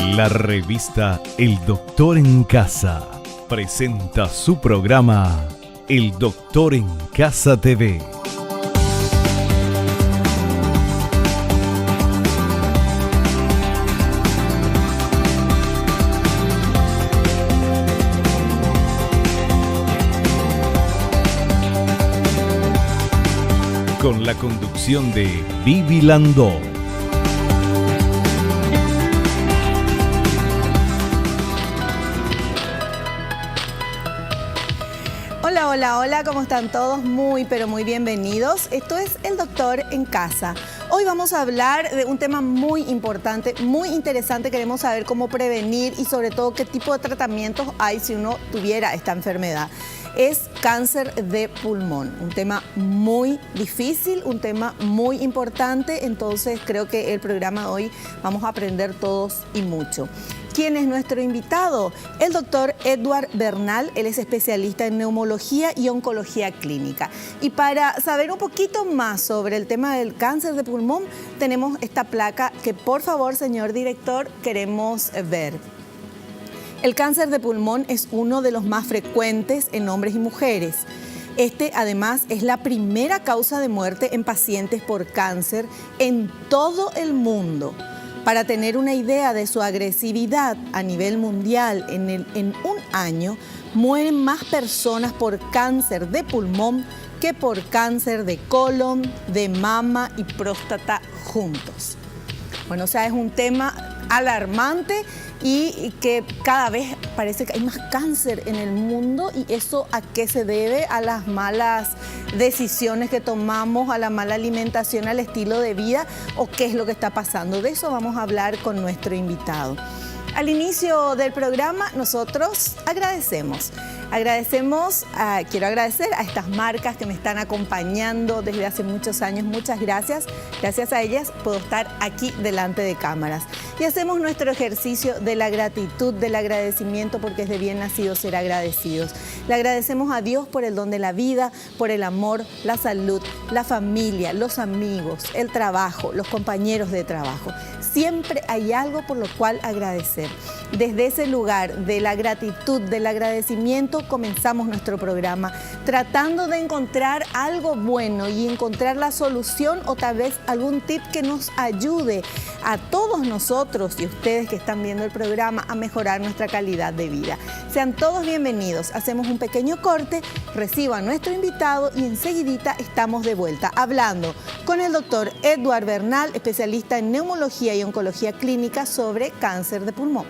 La revista El Doctor en Casa presenta su programa El Doctor en Casa TV. Con la conducción de Vivi Landó. Hola, ¿cómo están todos? Muy, pero muy bienvenidos. Esto es El Doctor en Casa. Hoy vamos a hablar de un tema muy importante, muy interesante. Queremos saber cómo prevenir y sobre todo qué tipo de tratamientos hay si uno tuviera esta enfermedad. Es cáncer de pulmón, un tema muy difícil, un tema muy importante, entonces creo que el programa de hoy vamos a aprender todos y mucho. ¿Quién es nuestro invitado? El doctor Edward Bernal, él es especialista en neumología y oncología clínica. Y para saber un poquito más sobre el tema del cáncer de pulmón, tenemos esta placa que por favor, señor director, queremos ver. El cáncer de pulmón es uno de los más frecuentes en hombres y mujeres. Este, además, es la primera causa de muerte en pacientes por cáncer en todo el mundo. Para tener una idea de su agresividad a nivel mundial, en un año mueren más personas por cáncer de pulmón que por cáncer de colon, de mama y próstata juntos. Bueno, o sea, es un tema alarmante y que cada vez parece que hay más cáncer en el mundo. ¿Y eso a qué se debe? A las malas decisiones que tomamos, a la mala alimentación, al estilo de vida, o qué es lo que está pasando. De eso vamos a hablar con nuestro invitado. Al inicio del programa nosotros quiero agradecer a estas marcas que me están acompañando desde hace muchos años. Muchas gracias. Gracias a ellas puedo estar aquí delante de cámaras. Y hacemos nuestro ejercicio de la gratitud, del agradecimiento, porque es de bien nacido ser agradecidos. Le agradecemos a Dios por el don de la vida, por el amor, la salud, la familia, los amigos, el trabajo, los compañeros de trabajo. Siempre hay algo por lo cual agradecer. Desde ese lugar de la gratitud, del agradecimiento, comenzamos nuestro programa, tratando de encontrar algo bueno y encontrar la solución o tal vez algún tip que nos ayude a todos nosotros y ustedes que están viendo el programa a mejorar nuestra calidad de vida. Sean todos bienvenidos. Hacemos un pequeño corte, reciban a nuestro invitado y enseguidita estamos de vuelta hablando con el doctor Edward Bernal, especialista en neumología y oncología clínica sobre cáncer de pulmón.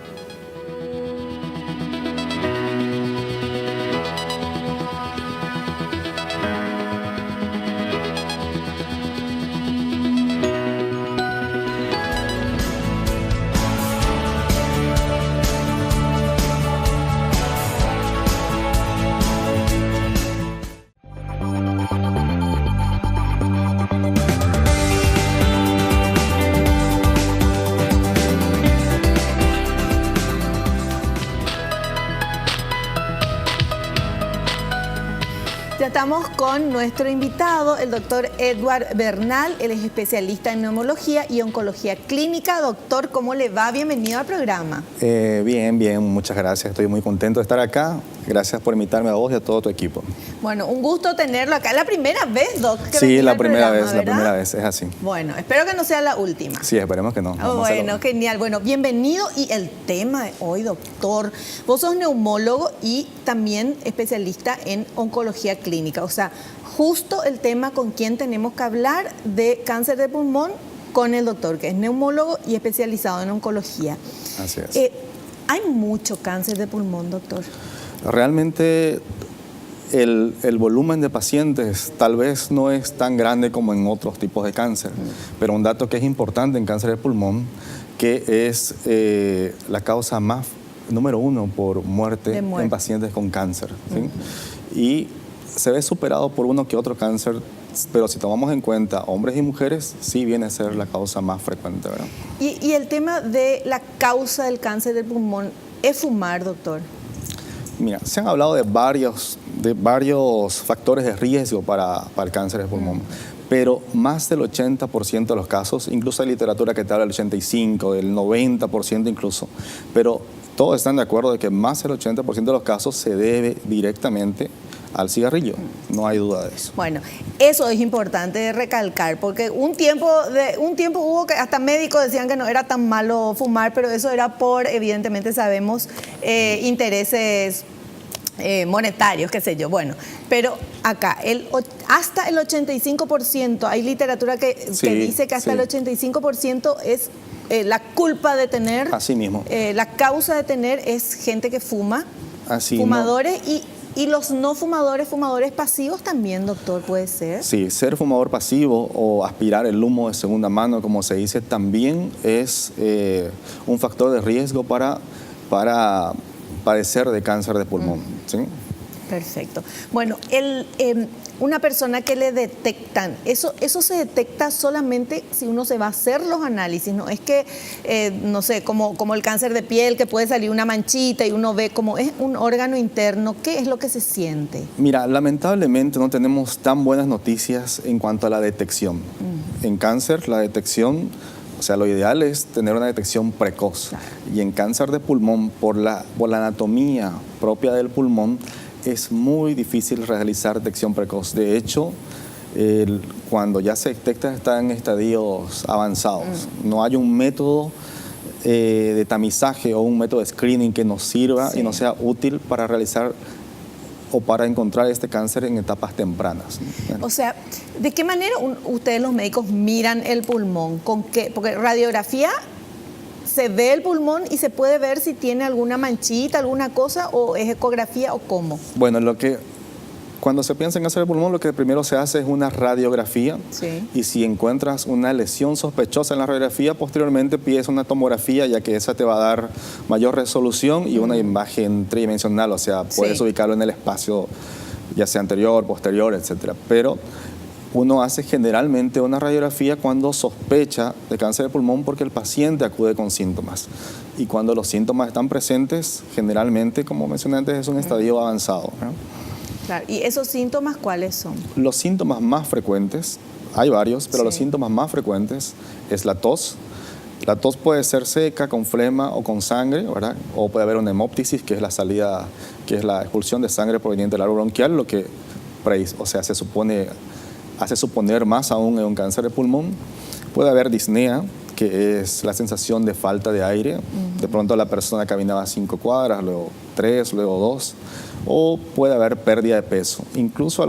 Ya estamos con nuestro invitado, el doctor Edward Bernal. Él es especialista en neumología y oncología clínica. Doctor, ¿cómo le va? Bienvenido al programa. Bien, muchas gracias. Estoy muy contento de estar acá. Gracias por invitarme a vos y a todo tu equipo. Bueno, un gusto tenerlo acá. ¿La primera vez, Doc? Sí, la primera vez, es así. Bueno, espero que no sea la última. Sí, esperemos que no. Bueno, genial. Bueno, bienvenido. Y el tema de hoy, doctor, vos sos neumólogo y también especialista en oncología clínica. O sea, justo el tema con quien tenemos que hablar de cáncer de pulmón con el doctor, que es neumólogo y especializado en oncología. Así es. ¿Hay mucho cáncer de pulmón, doctor? Realmente el volumen de pacientes tal vez no es tan grande como en otros tipos de cáncer, pero un dato que es importante en cáncer de pulmón, que es la causa más número 1 por muerte en pacientes con cáncer, ¿sí? Y se ve superado por uno que otro cáncer, pero si tomamos en cuenta hombres y mujeres, sí viene a ser la causa más frecuente, ¿verdad? Y el tema de la causa del cáncer del pulmón, ¿es fumar, doctor? Mira, se han hablado de varios factores de riesgo para el cáncer de pulmón, pero más del 80% de los casos, incluso hay literatura que te habla del 85%, del 90% incluso, pero todos están de acuerdo de que más del 80% de los casos se debe directamente al cigarrillo, no hay duda de eso. Bueno, eso es importante recalcar, porque un tiempo hubo que hasta médicos decían que no era tan malo fumar, pero eso era por, evidentemente sabemos, intereses monetarios, qué sé yo. Bueno, pero acá, hasta el 85%, hay literatura que dice que hasta el 85% es la culpa de tener. Así mismo. La causa de tener es gente que fuma, así fumadores y los no fumadores, fumadores pasivos también, doctor, ¿puede ser? Sí, ser fumador pasivo o aspirar el humo de segunda mano, como se dice, también es un factor de riesgo para padecer de cáncer de pulmón. ¿Sí? Perfecto. Bueno, una persona que le detectan, eso se detecta solamente si uno se va a hacer los análisis, ¿no? Es que, no sé, como el cáncer de piel, que puede salir una manchita y uno ve como es un órgano interno, ¿qué es lo que se siente? Mira, lamentablemente no tenemos tan buenas noticias en cuanto a la detección. En cáncer, la detección, o sea, lo ideal es tener una detección precoz. Claro. Y en cáncer de pulmón, por la anatomía propia del pulmón, es muy difícil realizar detección precoz. De hecho, cuando ya se detecta está en estadios avanzados. No hay un método de tamizaje o un método de screening que nos sirva y nos sea útil para realizar o para encontrar este cáncer en etapas tempranas. O sea, ¿de qué manera ustedes los médicos miran el pulmón? ¿Con qué? Porque radiografía, se ve el pulmón y se puede ver si tiene alguna manchita, alguna cosa, o es ecografía o cómo. Bueno, cuando se piensa en cáncer de pulmón, lo que primero se hace es una radiografía. Sí. Y si encuentras una lesión sospechosa en la radiografía, posteriormente pides una tomografía, ya que esa te va a dar mayor resolución y una imagen tridimensional, o sea, puedes ubicarlo en el espacio, ya sea anterior, posterior, etcétera. Pero uno hace generalmente una radiografía cuando sospecha de cáncer de pulmón porque el paciente acude con síntomas. Y cuando los síntomas están presentes, generalmente, como mencioné antes, es un estadio avanzado, ¿no? Claro. ¿Y esos síntomas cuáles son? Los síntomas más frecuentes, hay varios, pero los síntomas más frecuentes es la tos. La tos puede ser seca, con flema o con sangre, ¿verdad? O puede haber una hemóptisis, que es la salida, que es la expulsión de sangre proveniente del árbol bronquial, lo que hace suponer más aún en un cáncer de pulmón. Puede haber disnea, que es la sensación de falta de aire. De pronto la persona caminaba 5 cuadras, luego 3, luego 2. O puede haber pérdida de peso. Incluso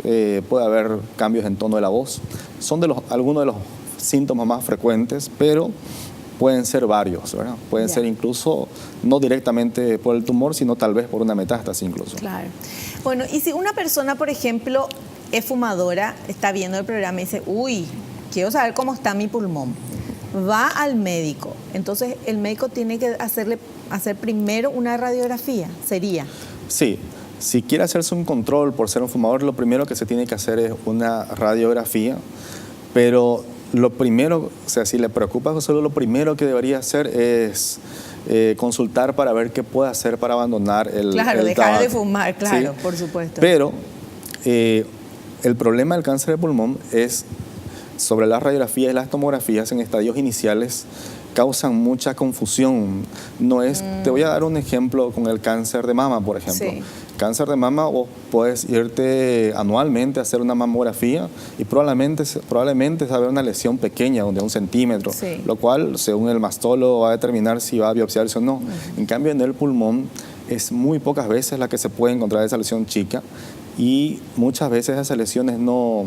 puede haber cambios en tono de la voz. Son algunos de los síntomas más frecuentes, pero pueden ser varios, ¿verdad? Pueden ser incluso no directamente por el tumor, sino tal vez por una metástasis incluso. Claro. Bueno, y si una persona, por ejemplo, es fumadora, está viendo el programa y dice, uy, quiero saber cómo está mi pulmón, va al médico, entonces el médico tiene que hacer primero una radiografía, ¿sería? Sí. Si quiere hacerse un control por ser un fumador, lo primero que se tiene que hacer es una radiografía, pero lo primero, o sea, si le preocupa, solo lo primero que debería hacer es consultar para ver qué puede hacer para abandonar el dejar tabaco. de fumar, claro, ¿Sí? por supuesto. Pero el problema del cáncer de pulmón es sobre las radiografías y las tomografías en estadios iniciales causan mucha confusión. No es, te voy a dar un ejemplo con el cáncer de mama, por ejemplo. Sí. Cáncer de mama, vos puedes irte anualmente a hacer una mamografía y probablemente saber una lesión pequeña, de 1 centímetro, lo cual, según el mastólogo, va a determinar si va a biopsiarse o no. En cambio, en el pulmón es muy pocas veces la que se puede encontrar esa lesión chica y muchas veces esas lesiones no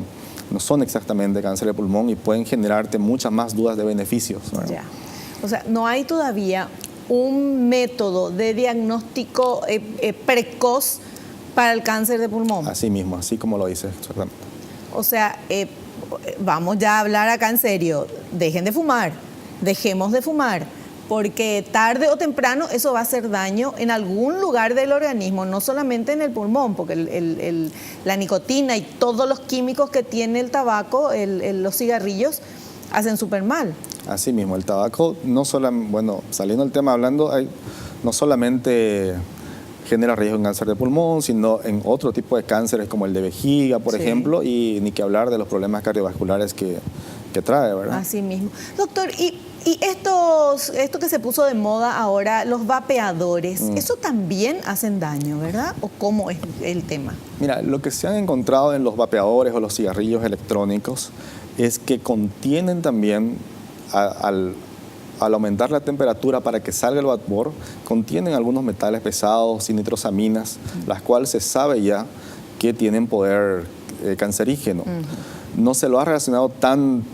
son exactamente cáncer de pulmón y pueden generarte muchas más dudas de beneficios, ¿verdad? Ya. O sea, no hay todavía un método de diagnóstico precoz para el cáncer de pulmón. Así mismo, así como lo dices, exactamente. O sea, vamos ya a hablar acá en serio, dejen de fumar, dejemos de fumar, porque tarde o temprano eso va a hacer daño en algún lugar del organismo, no solamente en el pulmón, porque la nicotina y todos los químicos que tiene el tabaco, los cigarrillos, hacen súper mal. Así mismo, el tabaco, saliendo del tema hablando, no solamente genera riesgo en cáncer de pulmón, sino en otro tipo de cánceres como el de vejiga, por ejemplo, y ni que hablar de los problemas cardiovasculares que trae, ¿verdad? Así mismo. Doctor, y esto que se puso de moda ahora, los vapeadores, eso también hacen daño, ¿verdad? ¿O cómo es el tema? Mira, lo que se han encontrado en los vapeadores o los cigarrillos electrónicos es que contienen también, al aumentar la temperatura para que salga el vapor, contienen algunos metales pesados y nitrosaminas, las cuales se sabe ya que tienen poder cancerígeno. No se lo ha relacionado tan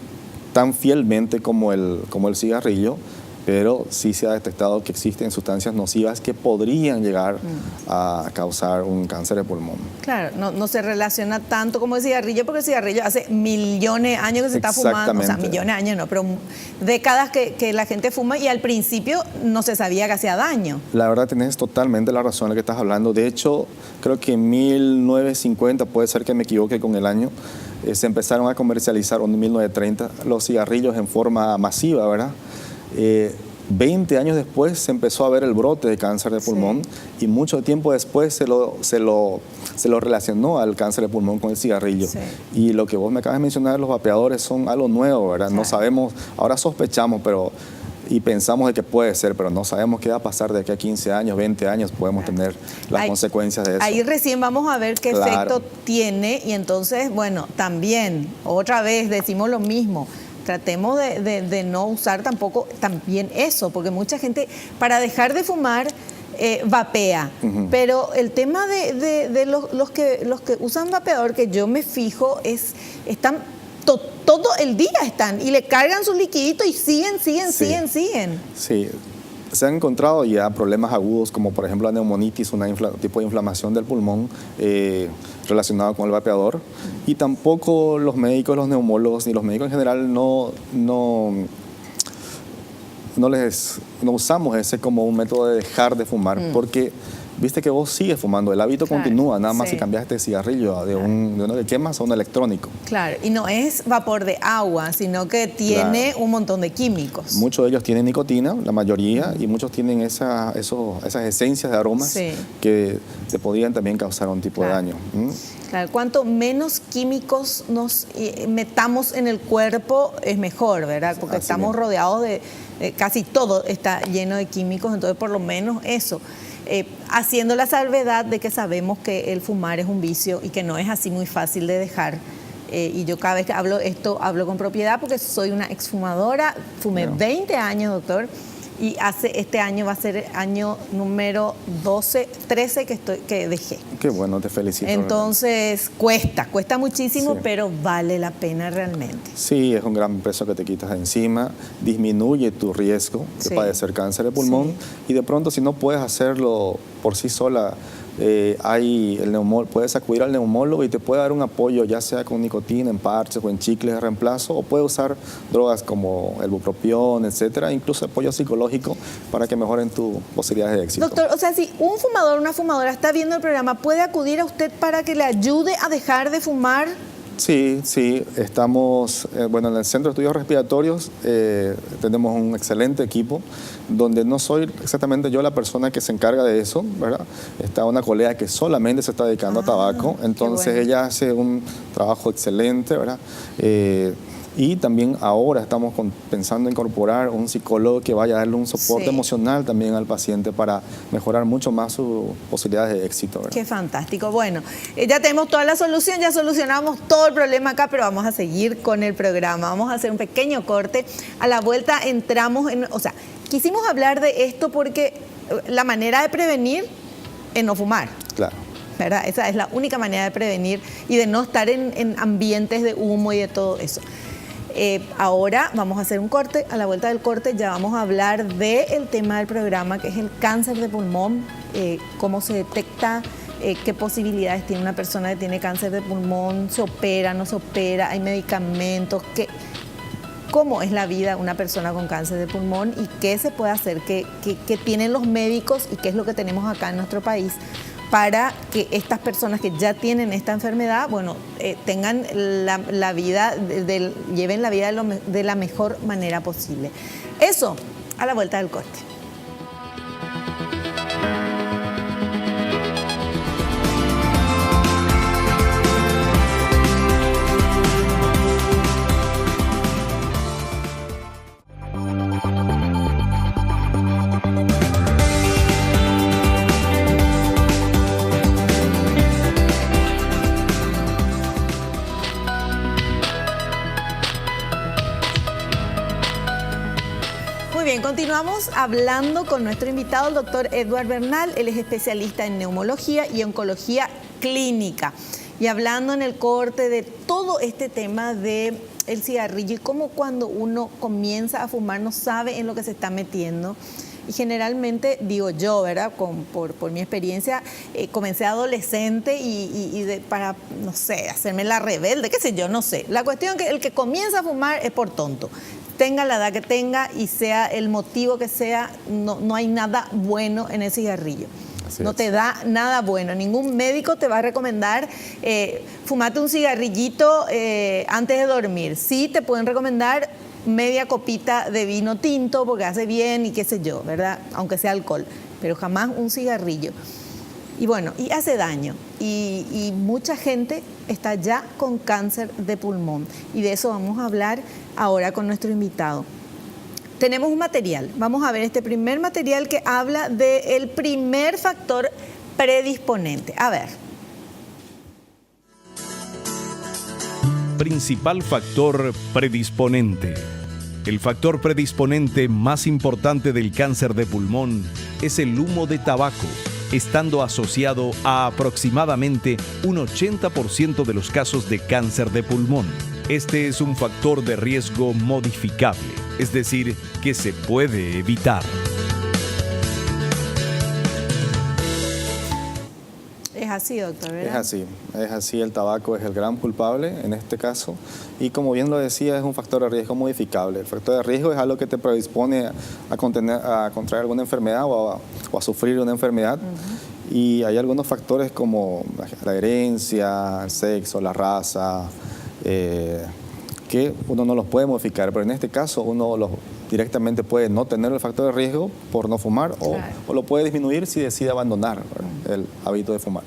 fielmente como el cigarrillo, pero sí se ha detectado que existen sustancias nocivas que podrían llegar a causar un cáncer de pulmón. Claro, no se relaciona tanto como el cigarrillo, porque el cigarrillo hace millones de años que se está fumando, o sea, millones de años no, pero décadas que la gente fuma y al principio no se sabía que hacía daño. La verdad tienes totalmente la razón en lo que estás hablando. De hecho, creo que en 1950, puede ser que me equivoque con el año, se empezaron a comercializar, o en 1930, los cigarrillos en forma masiva, ¿verdad? 20 años después se empezó a ver el brote de cáncer de pulmón y mucho tiempo después se lo relacionó al cáncer de pulmón con el cigarrillo. Sí. Y lo que vos me acabas de mencionar, los vapeadores son algo nuevo, ¿verdad? No sabemos, ahora sospechamos, y pensamos de que puede ser, pero no sabemos qué va a pasar de aquí a 15 años, 20 años, podemos tener las consecuencias de eso. Ahí recién vamos a ver qué efecto tiene y entonces, bueno, también, otra vez decimos lo mismo, tratemos de no usar también eso, porque mucha gente, para dejar de fumar, vapea, pero el tema de los que usan vapeador, que yo me fijo, están todo el día y le cargan su liquidito y siguen. Sí, se han encontrado ya problemas agudos como por ejemplo la neumonitis, tipo de inflamación del pulmón relacionado con el vapeador, y tampoco los médicos, los neumólogos ni los médicos en general no usamos ese como un método de dejar de fumar, porque viste que vos sigues fumando, el hábito continúa, nada más si cambiaste de cigarrillo de uno que quemas a uno electrónico. Claro, y no es vapor de agua, sino que tiene un montón de químicos. Muchos de ellos tienen nicotina, la mayoría, y muchos tienen esas esencias de aromas que te podrían también causar un tipo de daño. Claro, cuanto menos químicos nos metamos en el cuerpo es mejor, ¿verdad? Porque estamos rodeados de casi todo está lleno de químicos, entonces por lo menos eso. Haciendo la salvedad de que sabemos que el fumar es un vicio y que no es así muy fácil de dejar. Y yo cada vez que hablo hablo con propiedad porque soy una exfumadora, fumé 20 años, doctor, y este año va a ser el año número 13 que dejé. Qué bueno, te felicito. Entonces cuesta muchísimo, pero vale la pena realmente. Sí, es un gran peso que te quitas de encima, disminuye tu riesgo de padecer cáncer de pulmón y de pronto si no puedes hacerlo por sí sola, puedes acudir al neumólogo y te puede dar un apoyo, ya sea con nicotina, en parches o en chicles de reemplazo, o puede usar drogas como el bupropión, etcétera, incluso apoyo psicológico para que mejoren tus posibilidades de éxito. Doctor, o sea, si un fumador o una fumadora está viendo el programa, ¿puede acudir a usted para que le ayude a dejar de fumar? Sí, estamos, en el Centro de Estudios Respiratorios tenemos un excelente equipo donde no soy exactamente yo la persona que se encarga de eso, ¿verdad? Está una colega que solamente se está dedicando a tabaco, entonces ella hace un trabajo excelente, ¿verdad? Y también ahora estamos pensando en incorporar un psicólogo que vaya a darle un soporte emocional también al paciente para mejorar mucho más sus posibilidades de éxito, ¿verdad? Qué fantástico. Bueno, ya tenemos toda la solución, ya solucionamos todo el problema acá, pero vamos a seguir con el programa. Vamos a hacer un pequeño corte. A la vuelta entramos quisimos hablar de esto porque la manera de prevenir es no fumar. Claro. ¿Verdad? Esa es la única manera de prevenir y de no estar en ambientes de humo y de todo eso. Ahora vamos a hacer un corte. A la vuelta del corte ya vamos a hablar del tema del programa, que es el cáncer de pulmón, cómo se detecta, qué posibilidades tiene una persona que tiene cáncer de pulmón, se opera, no se opera, hay medicamentos, cómo es la vida de una persona con cáncer de pulmón y qué se puede hacer, qué tienen los médicos y qué es lo que tenemos acá en nuestro país para que estas personas que ya tienen esta enfermedad, tengan la vida, lleven la vida de la mejor manera posible. Eso, a la vuelta del corte. Continuamos hablando con nuestro invitado, el doctor Edward Bernal. Él es especialista en neumología y oncología clínica. Y hablando en el corte de todo este tema del cigarrillo y cómo cuando uno comienza a fumar no sabe en lo que se está metiendo. Y generalmente, digo yo, ¿verdad? Por mi experiencia, comencé adolescente para, no sé, hacerme la rebelde, qué sé yo, no sé. La cuestión es que el que comienza a fumar es por tonto. Tenga la edad que tenga y sea el motivo que sea, no hay nada bueno en el cigarrillo. No te da nada bueno. Ningún médico te va a recomendar fumarte un cigarrillito antes de dormir. Sí te pueden recomendar media copita de vino tinto porque hace bien y qué sé yo, ¿verdad? Aunque sea alcohol, pero jamás un cigarrillo. Y bueno, y hace daño. Y mucha gente está ya con cáncer de pulmón. Y de eso vamos a hablar ahora con nuestro invitado. Tenemos un material. Vamos a ver este primer material que habla del primer factor predisponente. A ver. Principal factor predisponente. El factor predisponente más importante del cáncer de pulmón es el humo de tabaco, estando asociado a aproximadamente un 80% de los casos de cáncer de pulmón. Este es un factor de riesgo modificable, es decir, que se puede evitar. Es así, doctor, ¿verdad? Es así, el tabaco es el gran culpable en este caso y como bien lo decía, es un factor de riesgo modificable. El factor de riesgo es algo que te predispone a contraer alguna enfermedad o a sufrir una enfermedad. Y hay algunos factores como la herencia, el sexo, la raza, que uno no los puede modificar, pero en este caso uno directamente puede no tener el factor de riesgo por no fumar, claro, o lo puede disminuir si decide abandonar el hábito de fumar.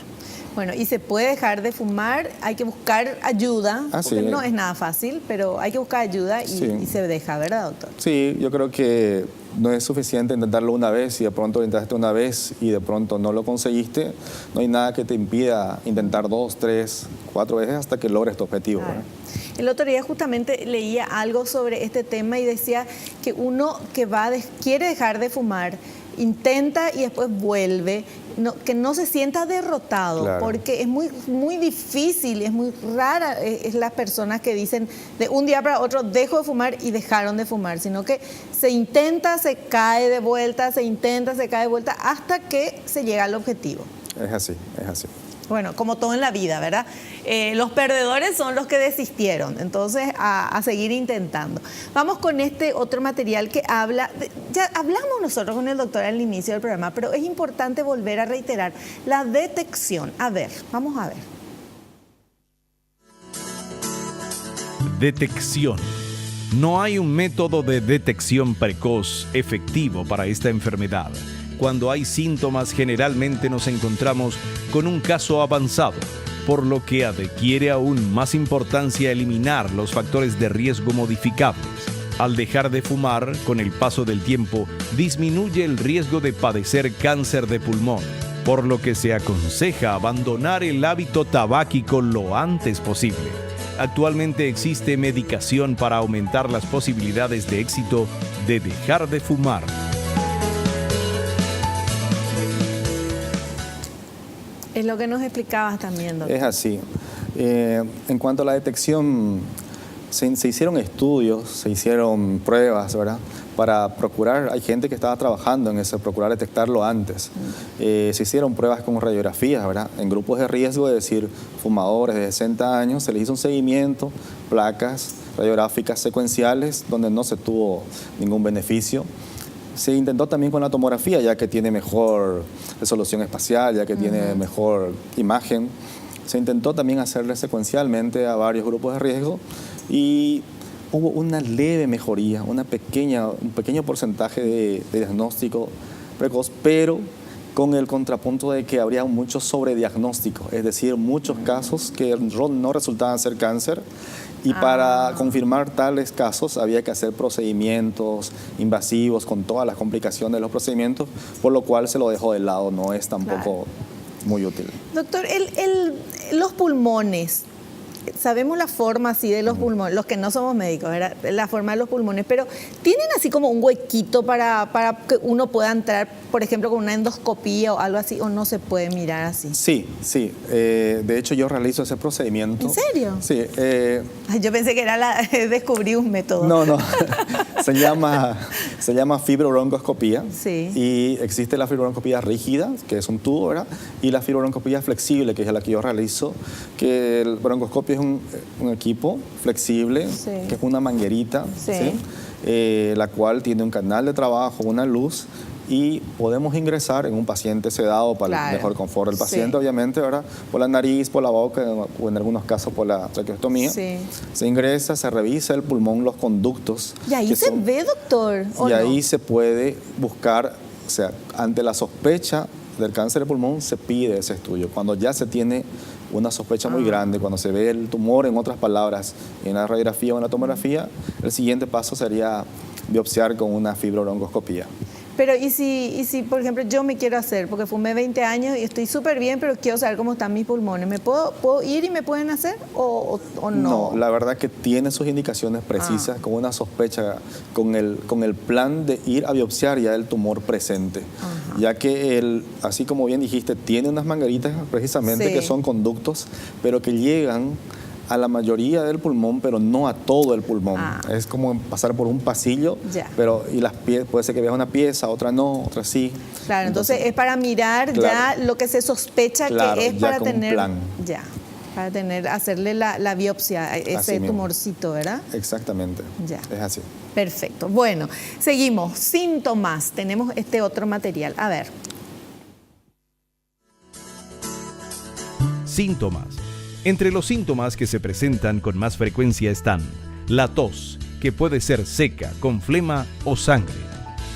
Bueno, y se puede dejar de fumar, hay que buscar ayuda, porque no es nada fácil, pero hay que buscar ayuda y se deja, ¿verdad, doctor? Sí, yo creo que no es suficiente intentarlo una vez y de pronto lo intentaste una vez y de pronto no lo conseguiste. No hay nada que te impida intentar 2, 3, 4 veces hasta que logres tu objetivo. Claro. El otro día justamente leía algo sobre este tema y decía que uno que quiere dejar de fumar, intenta y después vuelve, que no se sienta derrotado, claro, porque es muy difícil, es muy rara es las personas que dicen de un día para otro dejo de fumar y dejaron de fumar, sino que se intenta, se cae de vuelta, se intenta, se cae de vuelta hasta que se llega al objetivo. Es así, es así. Bueno, como todo en la vida, ¿verdad? Los perdedores son los que desistieron, entonces a seguir intentando. Vamos con este otro material que habla, ya hablamos nosotros con el doctor al inicio del programa, pero es importante volver a reiterar la detección. A ver, vamos a ver. Detección. No hay un método de detección precoz efectivo para esta enfermedad. Cuando hay síntomas, generalmente nos encontramos con un caso avanzado, por lo que adquiere aún más importancia eliminar los factores de riesgo modificables. Al dejar de fumar, con el paso del tiempo, disminuye el riesgo de padecer cáncer de pulmón, por lo que se aconseja abandonar el hábito tabáquico lo antes posible. Actualmente existe medicación para aumentar las posibilidades de éxito de dejar de fumar. Es lo que nos explicabas también, doctor. Es así. En cuanto a la detección, se hicieron estudios, se hicieron pruebas, ¿verdad? Para procurar, hay gente que estaba trabajando en eso, procurar detectarlo antes. Se hicieron pruebas con radiografías, ¿verdad? En grupos de riesgo, es decir, fumadores de 60 años, se les hizo un seguimiento, placas radiográficas secuenciales, donde no se tuvo ningún beneficio. Se intentó también con la tomografía, ya que tiene mejor resolución espacial, ya que tiene mejor imagen. Se intentó también hacerle secuencialmente a varios grupos de riesgo y hubo una leve mejoría, un pequeño porcentaje de diagnóstico precoz, pero con el contrapunto de que habría mucho sobrediagnóstico, es decir, muchos casos que no resultaban ser cáncer. Y para confirmar tales casos había que hacer procedimientos invasivos con todas las complicaciones de los procedimientos, por lo cual se lo dejó de lado, no es tampoco muy útil. Doctor, los pulmones, sabemos la forma así de los pulmones, los que no somos médicos, ¿verdad? La forma de los pulmones, pero ¿tienen así como un huequito para que uno pueda entrar, por ejemplo, con una endoscopía o algo así, o no se puede mirar así? Sí, sí. De hecho, yo realizo ese procedimiento. ¿En serio? Sí. Ay, yo pensé que era descubrí un método. No. Se llama fibrobroncoscopía. Sí. Y existe la fibrobroncoscopía rígida, que es un tubo, ¿verdad? Y la fibrobroncoscopía flexible, que es la que yo realizo, que el broncoscopio es un equipo flexible, Sí. que es una manguerita, Sí. ¿sí? La cual tiene un canal de trabajo, una luz, y podemos ingresar en un paciente sedado para Claro. el mejor confort del Sí. paciente, obviamente, ¿verdad? Por la nariz, por la boca o en algunos casos por la traqueostomía. Sí. Se ingresa, se revisa el pulmón, los conductos. Y ahí que se son- ve, doctor, ¿o Y no? ahí se puede buscar, o sea, ante la sospecha del cáncer de pulmón se pide ese estudio. Cuando ya se tiene una sospecha muy grande, cuando se ve el tumor, en otras palabras, en la radiografía o en la tomografía, el siguiente paso sería biopsiar con una fibrobroncoscopía. Pero ¿y si, por ejemplo, yo me quiero hacer, porque fumé 20 años y estoy súper bien, pero quiero saber cómo están mis pulmones, ¿puedo ir y me pueden hacer o no? No, la verdad que tiene sus indicaciones precisas, con una sospecha, con el plan de ir a biopsiar ya el tumor presente. Ajá. Ya que así como bien dijiste, tiene unas mangueritas precisamente Sí. que son conductos, pero que llegan a la mayoría del pulmón, pero no a todo el pulmón. Ah. Es como pasar por un pasillo, Ya. pero puede ser que veas una pieza, otra no, otra sí. Claro, entonces es para mirar Claro. ya lo que se sospecha Claro, que es ya para con un tener, plan. ya, para hacerle la biopsia a Así ese mismo. tumorcito, ¿verdad? Exactamente. Ya. Es así. Perfecto. Bueno, seguimos. Síntomas. Tenemos este otro material. A ver. Síntomas. Entre los síntomas que se presentan con más frecuencia están la tos, que puede ser seca, con flema o sangre,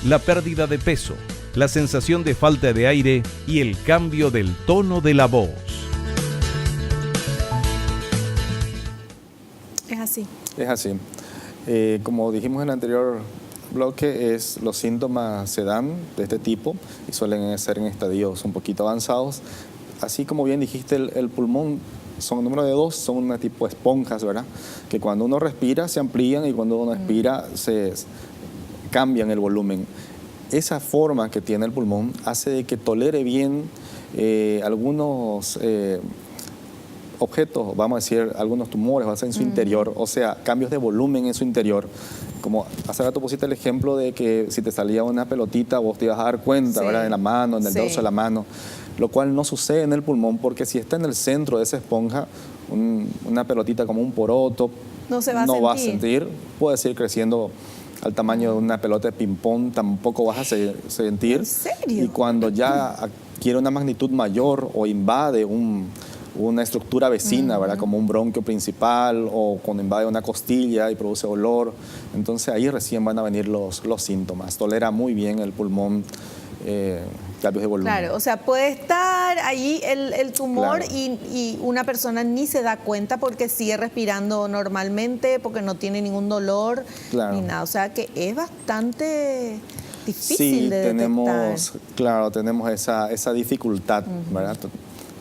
la pérdida de peso, la sensación de falta de aire y el cambio del tono de la voz. Es así. Es así. Como dijimos en el anterior bloque, los síntomas se dan de este tipo y suelen ser en estadios un poquito avanzados. Así como bien dijiste, el pulmón son número de dos, son una tipo de esponjas, ¿verdad? Que cuando uno respira se amplían y cuando uno expira se cambian el volumen. Esa forma que tiene el pulmón hace de que tolere bien algunos objetos, vamos a decir, algunos tumores, en su interior, o sea, cambios de volumen en su interior. Como hace rato pusiste el ejemplo de que si te salía una pelotita vos te ibas a dar cuenta, Sí. ¿verdad? En la mano, en el Sí. dorso de la mano, lo cual no sucede en el pulmón porque si está en el centro de esa esponja, una pelotita como un poroto, No se va a va a sentir. sentir, puede seguir creciendo al tamaño de una pelota de ping-pong, tampoco vas a sentir. ¿En serio? Y cuando ya adquiere una magnitud mayor o invade una estructura vecina, ¿verdad? Como un bronquio principal o cuando invade una costilla y produce olor, entonces ahí recién van a venir los síntomas. Tolera muy bien el pulmón cambios de volumen. Claro, o sea, puede estar ahí el tumor Claro. y una persona ni se da cuenta porque sigue respirando normalmente, porque no tiene ningún dolor Claro. ni nada. O sea, que es bastante difícil Sí, de detectar. tenemos esa dificultad, ¿verdad?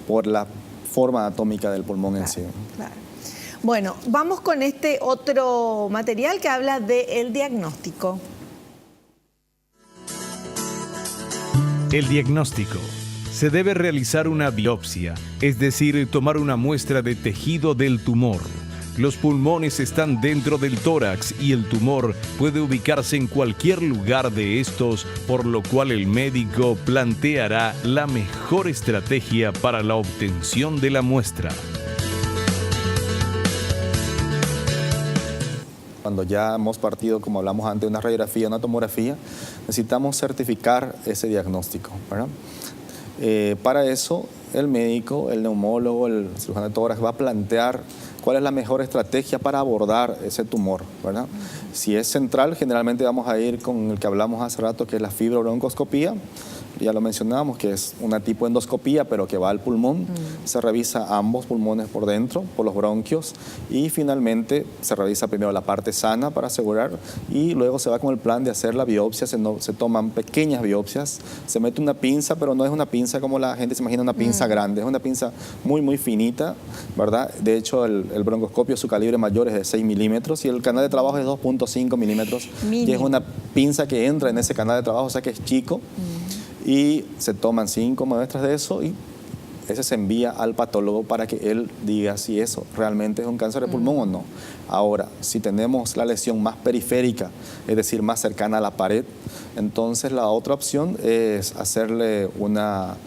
Por la forma atómica del pulmón en sí. Claro. Bueno, vamos con este otro material que habla del diagnóstico. El diagnóstico. Se debe realizar una biopsia, es decir, tomar una muestra de tejido del tumor. Los pulmones están dentro del tórax y el tumor puede ubicarse en cualquier lugar de estos, por lo cual el médico planteará la mejor estrategia para la obtención de la muestra. Cuando ya hemos partido, como hablamos antes, de una radiografía, una tomografía, necesitamos certificar ese diagnóstico, ¿verdad? Para eso, el médico, el neumólogo, el cirujano de tórax va a plantear cuál es la mejor estrategia para abordar ese tumor, ¿verdad? Si es central, generalmente vamos a ir con el que hablamos hace rato, que es la fibrobroncoscopía. Ya lo mencionamos, que es una tipo de endoscopía, pero que va al pulmón. Se revisa ambos pulmones por dentro, por los bronquios, y finalmente se revisa primero la parte sana para asegurar, y luego se va con el plan de hacer la biopsia. Se toman pequeñas biopsias, se mete una pinza, pero no es una pinza como la gente se imagina, una pinza grande, es una pinza muy, muy finita, ¿verdad? De hecho, el broncoscopio, su calibre mayor es de 6 milímetros y el canal de trabajo es 2.5 milímetros, y es una pinza que entra en ese canal de trabajo, o sea que es chico. Y se toman 5 muestras de eso y ese se envía al patólogo para que él diga si eso realmente es un cáncer de pulmón o no. Ahora, si tenemos la lesión más periférica, es decir, más cercana a la pared, entonces la otra opción es hacerle una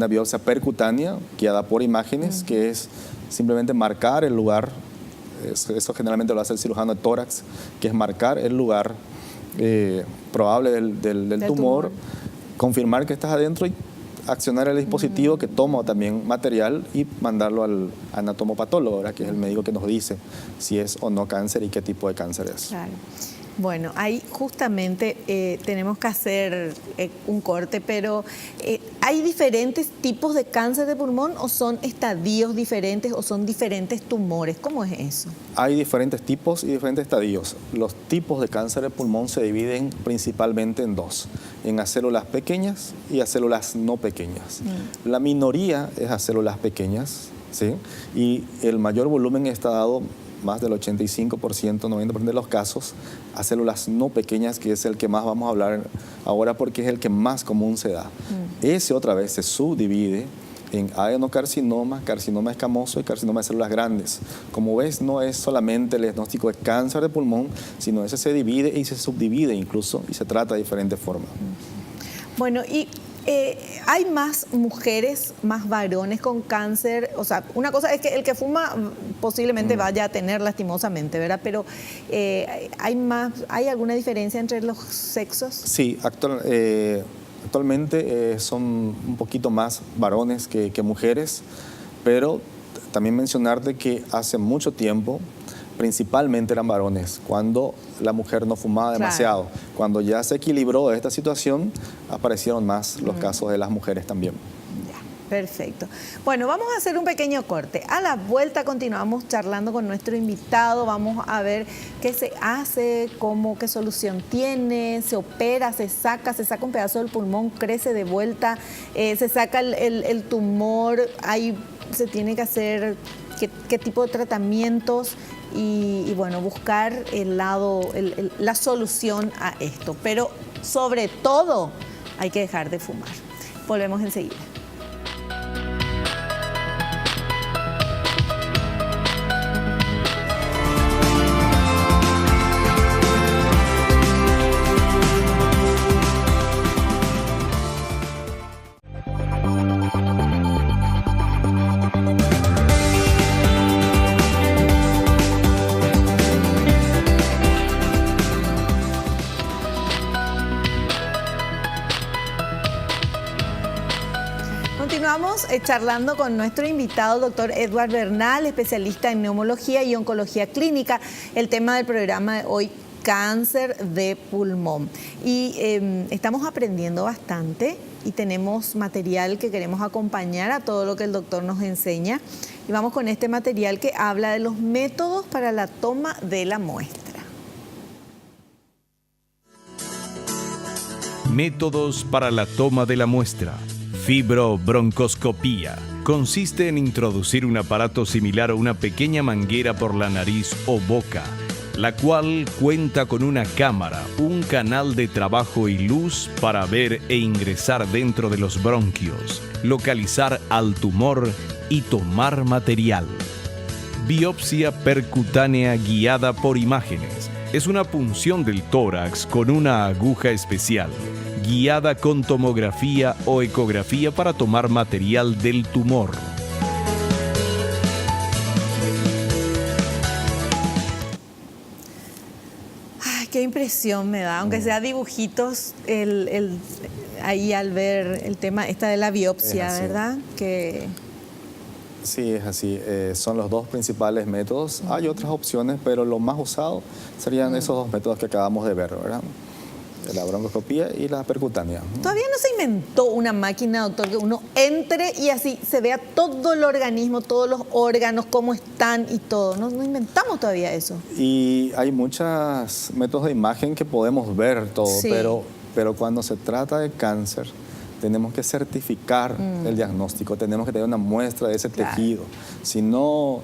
biopsia percutánea guiada por imágenes, que es simplemente marcar el lugar. Eso generalmente lo hace el cirujano de tórax, que es marcar el lugar probable del tumor, confirmar que estás adentro y accionar el dispositivo que toma también material y mandarlo al anatomopatólogo, ¿verdad? Que es el médico que nos dice si es o no cáncer y qué tipo de cáncer es. Claro. Bueno, ahí justamente tenemos que hacer un corte, pero ¿hay diferentes tipos de cáncer de pulmón o son estadios diferentes o son diferentes tumores? ¿Cómo es eso? Hay diferentes tipos y diferentes estadios. Los tipos de cáncer de pulmón se dividen principalmente en dos, en a células pequeñas y a células no pequeñas. La minoría es a células pequeñas, ¿sí? Y el mayor volumen está dado, más del 85%, 90% de los casos, a células no pequeñas, que es el que más vamos a hablar ahora porque es el que más común se da. Ese otra vez se subdivide en adenocarcinoma, carcinoma escamoso y carcinoma de células grandes. Como ves, no es solamente el diagnóstico de cáncer de pulmón, sino ese se divide y se subdivide incluso y se trata de diferentes formas. Bueno, y ¿hay más mujeres, más varones con cáncer? O sea, una cosa es que el que fuma posiblemente vaya a tener lastimosamente, ¿verdad? Pero ¿hay alguna diferencia entre los sexos? Sí, actualmente son un poquito más varones que mujeres, pero también mencionarte que hace mucho tiempo principalmente eran varones, cuando la mujer no fumaba demasiado. Claro. Cuando ya se equilibró esta situación, aparecieron más los casos de las mujeres también. Ya, perfecto. Bueno, vamos a hacer un pequeño corte. A la vuelta continuamos charlando con nuestro invitado. Vamos a ver qué se hace, qué solución tiene, se opera, se saca un pedazo del pulmón, crece de vuelta, se saca el tumor, ahí se tiene que hacer qué tipo de tratamientos. Y bueno, buscar la solución a esto. Pero sobre todo hay que dejar de fumar. Volvemos enseguida. Continuamos charlando con nuestro invitado, el doctor Edward Bernal, especialista en neumología y oncología clínica. El tema del programa de hoy, cáncer de pulmón. Y estamos aprendiendo bastante y tenemos material que queremos acompañar a todo lo que el doctor nos enseña. Y vamos con este material que habla de los métodos para la toma de la muestra. Métodos para la toma de la muestra. Fibrobroncoscopía. Consiste en introducir un aparato similar a una pequeña manguera por la nariz o boca, la cual cuenta con una cámara, un canal de trabajo y luz para ver e ingresar dentro de los bronquios, localizar al tumor y tomar material. Biopsia percutánea guiada por imágenes. Es una punción del tórax con una aguja especial, guiada con tomografía o ecografía para tomar material del tumor. Ay, qué impresión me da, aunque sea dibujitos, ahí al ver el tema de la biopsia, ¿verdad? Que Sí, es así. Son los dos principales métodos. Hay otras opciones, pero lo más usado serían esos dos métodos que acabamos de ver, ¿verdad? La broncoscopía y la percutánea. Todavía no se inventó una máquina, doctor, que uno entre y así se vea todo el organismo, todos los órganos, cómo están y todo. No inventamos todavía eso. Y hay muchos métodos de imagen que podemos ver todo, Sí. pero cuando se trata de cáncer, tenemos que certificar el diagnóstico, tenemos que tener una muestra de ese tejido. Si no,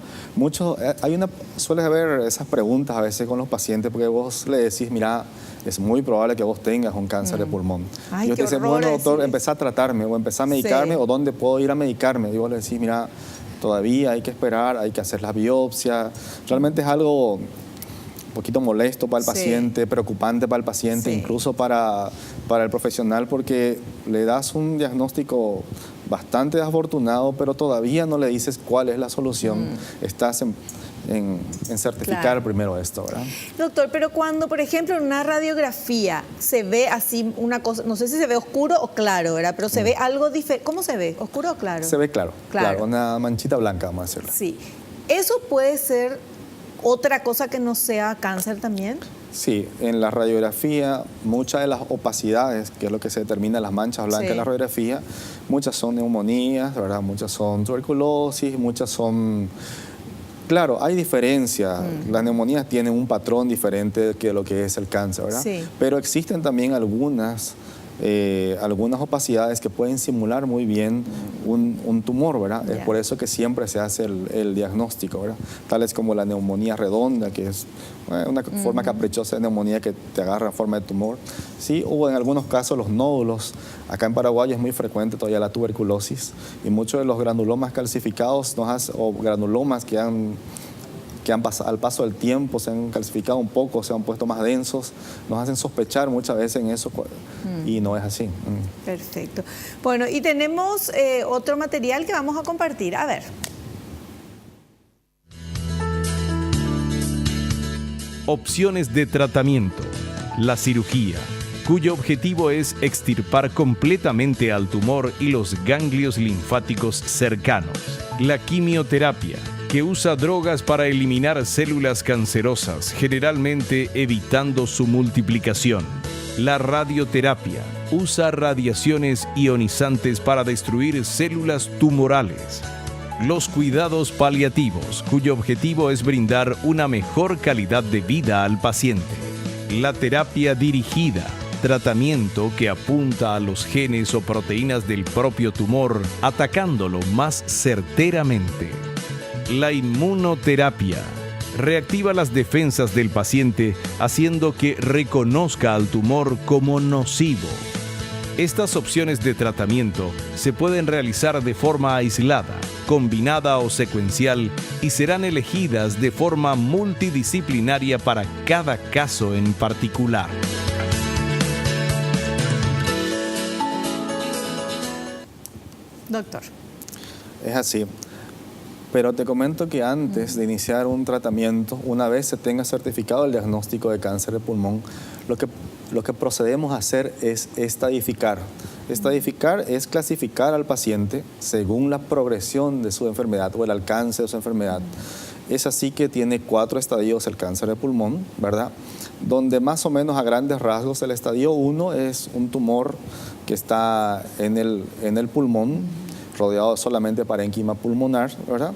suele haber esas preguntas a veces con los pacientes, porque vos le decís, mira, es muy probable que vos tengas un cáncer de pulmón. Ay, Yo qué te digo, horror bueno, doctor, decir. empezá a tratarme o empezá a medicarme, Sí. o dónde puedo ir a medicarme. Y vos le decís, mira, todavía hay que esperar, hay que hacer la biopsia. Realmente es algo un poquito molesto para el Sí. paciente, preocupante para el paciente, Sí. incluso para el profesional, porque le das un diagnóstico bastante desafortunado, pero todavía no le dices cuál es la solución. Estás en certificar Claro. primero esto, ¿verdad? Doctor, pero cuando, por ejemplo, en una radiografía se ve así una cosa, no sé si se ve oscuro o claro, ¿verdad? Pero se ve algo diferente. ¿Cómo se ve? ¿Oscuro o claro? Se ve claro, Claro. una manchita blanca, vamos a decirlo. Sí. ¿Eso puede ser otra cosa que no sea cáncer también? Sí, en la radiografía, muchas de las opacidades, que es lo que se determina las manchas blancas Sí. en la radiografía, muchas son neumonías, ¿verdad? Muchas son tuberculosis, muchas son... Claro, hay diferencia. Las neumonías tienen un patrón diferente que lo que es el cáncer, ¿verdad? Sí. Pero existen también algunas opacidades que pueden simular muy bien un tumor, ¿verdad? Ya. Es por eso que siempre se hace el diagnóstico, ¿verdad? Tales como la neumonía redonda, que es una forma caprichosa de neumonía que te agarra en forma de tumor. Sí, o en algunos casos los nódulos. Acá en Paraguay es muy frecuente todavía la tuberculosis y muchos de los granulomas calcificados o granulomas que al paso del tiempo se han calcificado un poco, se han puesto más densos, nos hacen sospechar muchas veces en eso y no es así. Perfecto. Bueno, y tenemos otro material que vamos a compartir. A ver. Opciones de tratamiento. La cirugía, cuyo objetivo es extirpar completamente al tumor y los ganglios linfáticos cercanos. La quimioterapia, que usa drogas para eliminar células cancerosas, generalmente evitando su multiplicación. La radioterapia usa radiaciones ionizantes para destruir células tumorales. Los cuidados paliativos, cuyo objetivo es brindar una mejor calidad de vida al paciente. La terapia dirigida, tratamiento que apunta a los genes o proteínas del propio tumor, atacándolo más certeramente. La inmunoterapia reactiva las defensas del paciente, haciendo que reconozca al tumor como nocivo. Estas opciones de tratamiento se pueden realizar de forma aislada, combinada o secuencial y serán elegidas de forma multidisciplinaria para cada caso en particular. Doctor. Es así. Pero te comento que antes de iniciar un tratamiento, una vez se tenga certificado el diagnóstico de cáncer de pulmón, lo que procedemos a hacer es estadificar. Estadificar es clasificar al paciente según la progresión de su enfermedad o el alcance de su enfermedad. Es así que tiene 4 estadios el cáncer de pulmón, ¿verdad? Donde más o menos a grandes rasgos el estadio 1 es un tumor que está en el pulmón, rodeado solamente de parénquima pulmonar, ¿verdad?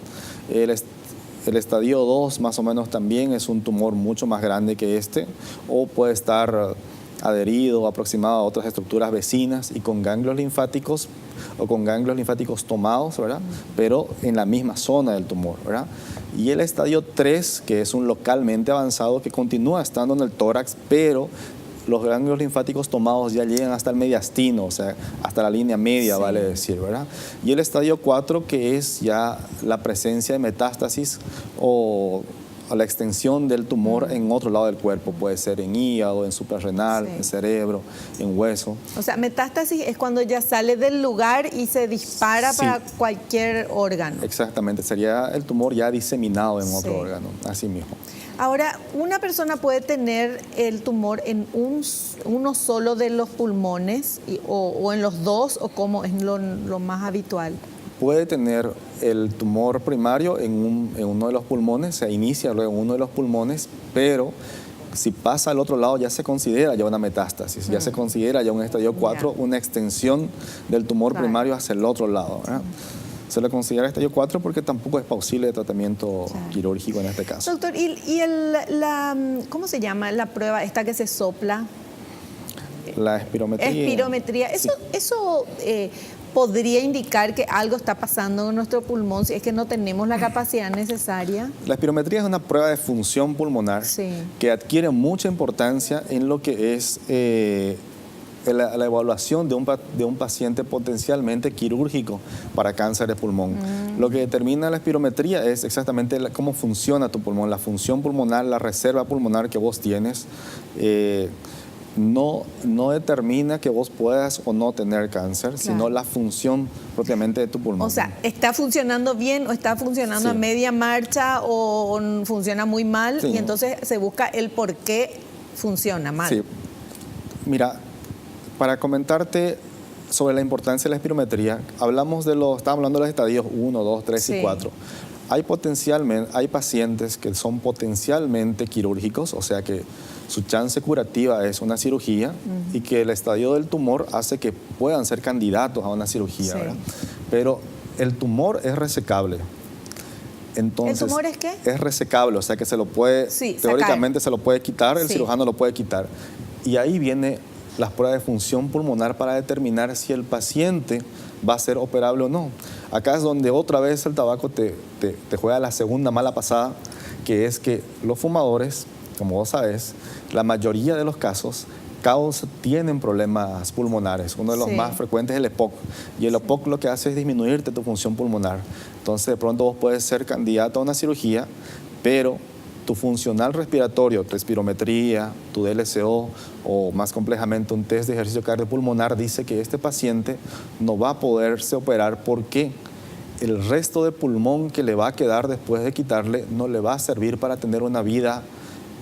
El estadio 2 más o menos también es un tumor mucho más grande que este, o puede estar adherido o aproximado a otras estructuras vecinas y con ganglios linfáticos o con ganglios linfáticos tomados, ¿verdad? Pero en la misma zona del tumor, ¿verdad? Y el estadio 3, que es un localmente avanzado que continúa estando en el tórax, pero los ganglios linfáticos tomados ya llegan hasta el mediastino, o sea, hasta la línea media, sí, vale decir, ¿verdad? Y el estadio 4, que es ya la presencia de metástasis o la extensión del tumor en otro lado del cuerpo, puede ser en hígado, en suprarrenal, sí, en cerebro, en hueso. O sea, metástasis es cuando ya sale del lugar y se dispara, sí, para cualquier órgano. Exactamente, sería el tumor ya diseminado en otro, sí, órgano, así mismo. Ahora, ¿una persona puede tener el tumor en uno solo de los pulmones o en los dos, o cómo es lo más habitual? Puede tener el tumor primario en uno de los pulmones, se inicia luego en uno de los pulmones, pero si pasa al otro lado ya se considera ya una metástasis, ya se considera ya un estadio 4, una extensión del tumor primario hacia el otro lado, ¿verdad? Se le considera estadio 4 porque tampoco es posible de tratamiento quirúrgico en este caso. Doctor, ¿cómo se llama la prueba esta que se sopla? La espirometría. Espirometría. Eso podría indicar que algo está pasando en nuestro pulmón si es que no tenemos la capacidad necesaria. La espirometría es una prueba de función pulmonar que adquiere mucha importancia en lo que es la evaluación de un paciente potencialmente quirúrgico para cáncer de pulmón. Lo que determina la espirometría es exactamente cómo funciona tu pulmón, la función pulmonar, la reserva pulmonar que vos tienes. No determina que vos puedas o no tener cáncer, sino la función propiamente de tu pulmón. O sea, ¿está funcionando bien o está funcionando a media marcha o funciona muy mal? Y entonces se busca el por qué funciona mal. Sí. Mira, para comentarte sobre la importancia de la espirometría, estamos hablando de los estadios 1, 2, 3 y 4. Hay pacientes que son potencialmente quirúrgicos, o sea que su chance curativa es una cirugía y que el estadio del tumor hace que puedan ser candidatos a una cirugía, ¿verdad? Pero el tumor es resecable. Entonces, ¿el tumor es qué? Es resecable, o sea que se lo puede, teóricamente se lo puede quitar, el cirujano lo puede quitar. Y ahí viene las pruebas de función pulmonar para determinar si el paciente va a ser operable o no. Acá es donde otra vez el tabaco te juega la segunda mala pasada, que es que los fumadores, como vos sabés, la mayoría de los casos tienen problemas pulmonares. Uno de los más frecuentes es el EPOC. Y el EPOC lo que hace es disminuirte tu función pulmonar. Entonces, de pronto vos puedes ser candidato a una cirugía, pero tu funcional respiratorio, tu espirometría, tu DLCO o más complejamente un test de ejercicio cardiopulmonar dice que este paciente no va a poderse operar porque el resto de pulmón que le va a quedar después de quitarle no le va a servir para tener una vida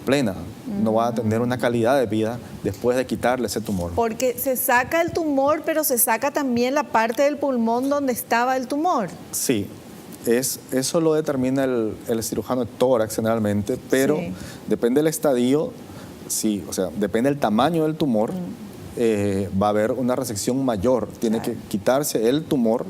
plena, no va a tener una calidad de vida después de quitarle ese tumor. Porque se saca el tumor, pero se saca también la parte del pulmón donde estaba el tumor. Sí, eso lo determina el cirujano de tórax generalmente, pero depende del estadio, o sea, depende del tamaño del tumor, va a haber una resección mayor. Tiene que quitarse el tumor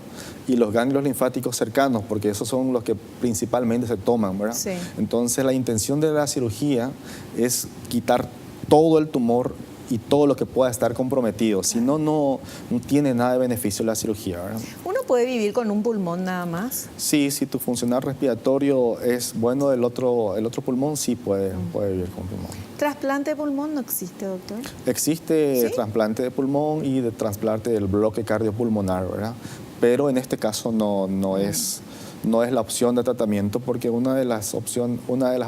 y los ganglios linfáticos cercanos, porque esos son los que principalmente se toman, ¿verdad? Sí. Entonces, la intención de la cirugía es quitar todo el tumor y todo lo que pueda estar comprometido. Si no, no tiene nada de beneficio la cirugía, ¿verdad? ¿Uno puede vivir con un pulmón nada más? Sí, si tu funcional respiratorio es bueno del otro pulmón, sí puede vivir con pulmón. ¿Trasplante de pulmón no existe, doctor? Existe trasplante de pulmón y de trasplante del bloque cardiopulmonar, ¿verdad? Pero en este caso no es la opción de tratamiento, porque una de las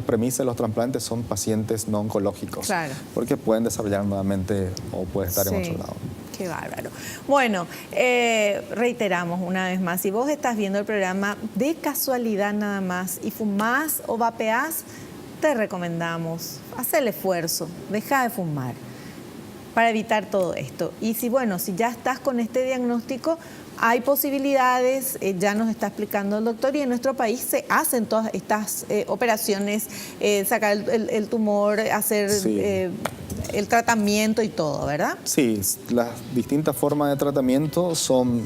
premisas de los trasplantes son pacientes no oncológicos, porque pueden desarrollar nuevamente o puede estar en otro lado. Qué bárbaro. Bueno, reiteramos una vez más, si vos estás viendo el programa de casualidad nada más y fumás o vapeás, te recomendamos hacer el esfuerzo, deja de fumar para evitar todo esto. Y si ya estás con este diagnóstico, hay posibilidades, ya nos está explicando el doctor, y en nuestro país se hacen todas estas operaciones, sacar el tumor, hacer el tratamiento y todo, ¿verdad? Sí, las distintas formas de tratamiento son,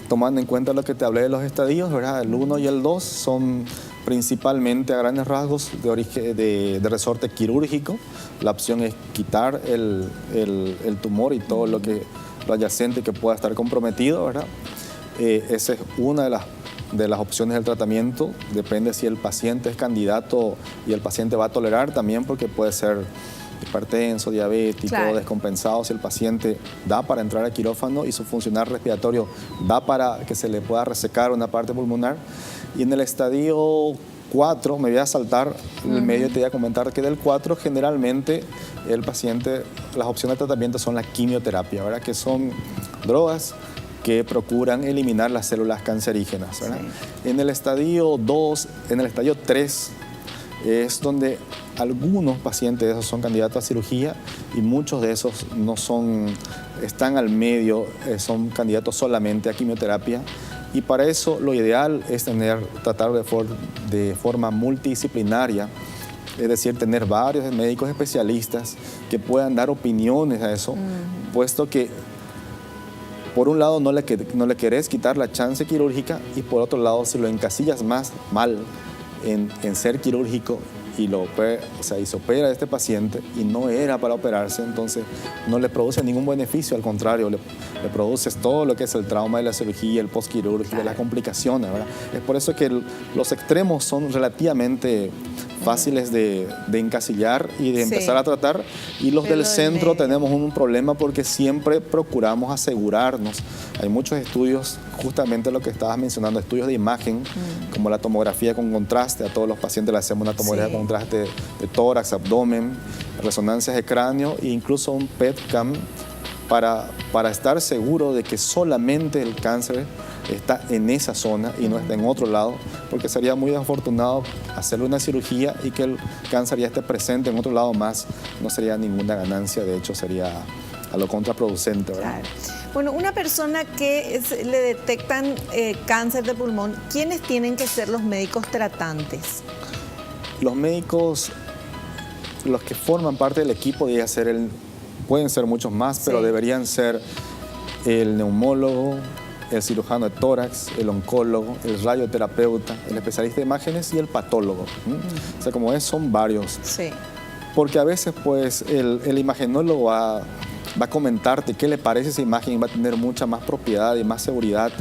tomando en cuenta lo que te hablé de los estadios, ¿verdad? El 1 y el 2 son principalmente a grandes rasgos de origen de resorte quirúrgico. La opción es quitar el tumor y todo lo adyacente que pueda estar comprometido, ¿verdad? Esa es una de las opciones del tratamiento. Depende si el paciente es candidato y el paciente va a tolerar también, porque puede ser hipertenso, diabético, descompensado. Si el paciente da para entrar al quirófano y su funcional respiratorio da para que se le pueda resecar una parte pulmonar. Y en el estadio 4, me voy a saltar el medio y te voy a comentar que del 4 generalmente el paciente, las opciones de tratamiento son la quimioterapia, ¿verdad? Que son drogas que procuran eliminar las células cancerígenas, ¿verdad? En el estadio 2, en el estadio 3, es donde algunos pacientes de esos son candidatos a cirugía y muchos de esos no son, están al medio, son candidatos solamente a quimioterapia. Y para eso lo ideal es tratar de forma multidisciplinaria, es decir, tener varios médicos especialistas que puedan dar opiniones a eso, puesto que por un lado no le querés quitar la chance quirúrgica y por otro lado si lo encasillas más mal en ser quirúrgico y se opera a este paciente y no era para operarse, entonces no le produce ningún beneficio, al contrario, le produces todo lo que es el trauma de la cirugía, el postquirúrgico, las complicaciones, ¿verdad? Es por eso que los extremos son relativamente fáciles de encasillar y de empezar a tratar, y los del centro tenemos un problema porque siempre procuramos asegurarnos. Hay muchos estudios, justamente lo que estabas mencionando, estudios de imagen, como la tomografía con contraste. A todos los pacientes le hacemos una tomografía con contraste de tórax, abdomen, resonancias de cráneo e incluso un PET-CAM para estar seguro de que solamente el cáncer está en esa zona y no está en otro lado, porque sería muy desafortunado hacerle una cirugía y que el cáncer ya esté presente en otro lado más. No sería ninguna ganancia, de hecho sería algo contraproducente, ¿verdad? Claro. Bueno, una persona que le detectan cáncer de pulmón, ¿quiénes tienen que ser los médicos tratantes? Los médicos, los que forman parte del equipo, pueden ser muchos más, pero deberían ser el neumólogo, el cirujano de tórax, el oncólogo, el radioterapeuta, el especialista de imágenes y el patólogo. O sea, como son varios. Sí. Porque a veces, pues, el imagenólogo va a comentarte qué le parece esa imagen y va a tener mucha más propiedad y más seguridad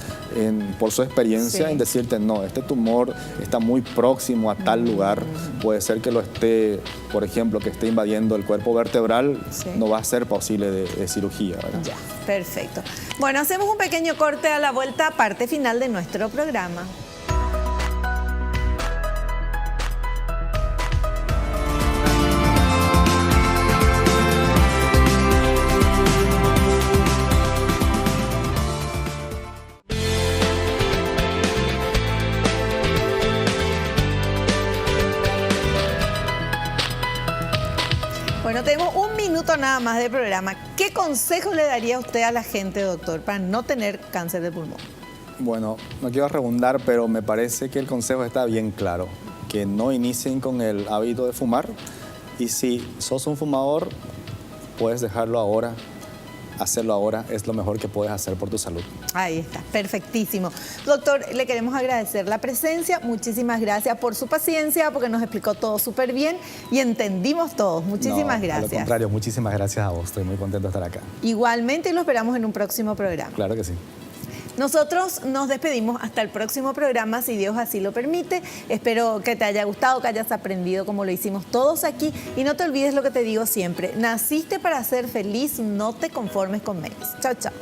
por su experiencia en decirte, no, este tumor está muy próximo a tal lugar, puede ser que lo esté, por ejemplo, que esté invadiendo el cuerpo vertebral, no va a ser posible de cirugía, ¿verdad? Ya, perfecto. Bueno, hacemos un pequeño corte, a la vuelta, parte final de nuestro programa. Bueno, tenemos un minuto nada más de programa. ¿Qué consejo le daría usted a la gente, doctor, para no tener cáncer de pulmón? Bueno, no quiero redundar, pero me parece que el consejo está bien claro. Que no inicien con el hábito de fumar. Y si sos un fumador, puedes dejarlo ahora. Hacerlo ahora es lo mejor que puedes hacer por tu salud. Ahí está, perfectísimo. Doctor, le queremos agradecer la presencia. Muchísimas gracias por su paciencia, porque nos explicó todo súper bien y entendimos todos. Muchísimas gracias. Al contrario, muchísimas gracias a vos. Estoy muy contento de estar acá. Igualmente, y lo esperamos en un próximo programa. Claro que sí. Nosotros nos despedimos hasta el próximo programa, si Dios así lo permite. Espero que te haya gustado, que hayas aprendido como lo hicimos todos aquí. Y no te olvides lo que te digo siempre, naciste para ser feliz, no te conformes con menos. Chao, chao.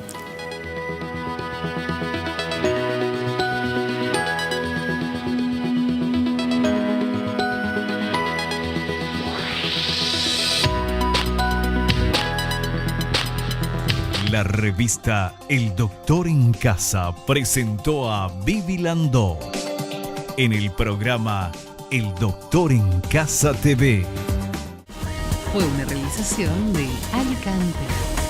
La revista El Doctor en Casa presentó a Vivi Landó en el programa El Doctor en Casa TV. Fue una realización de Alicante.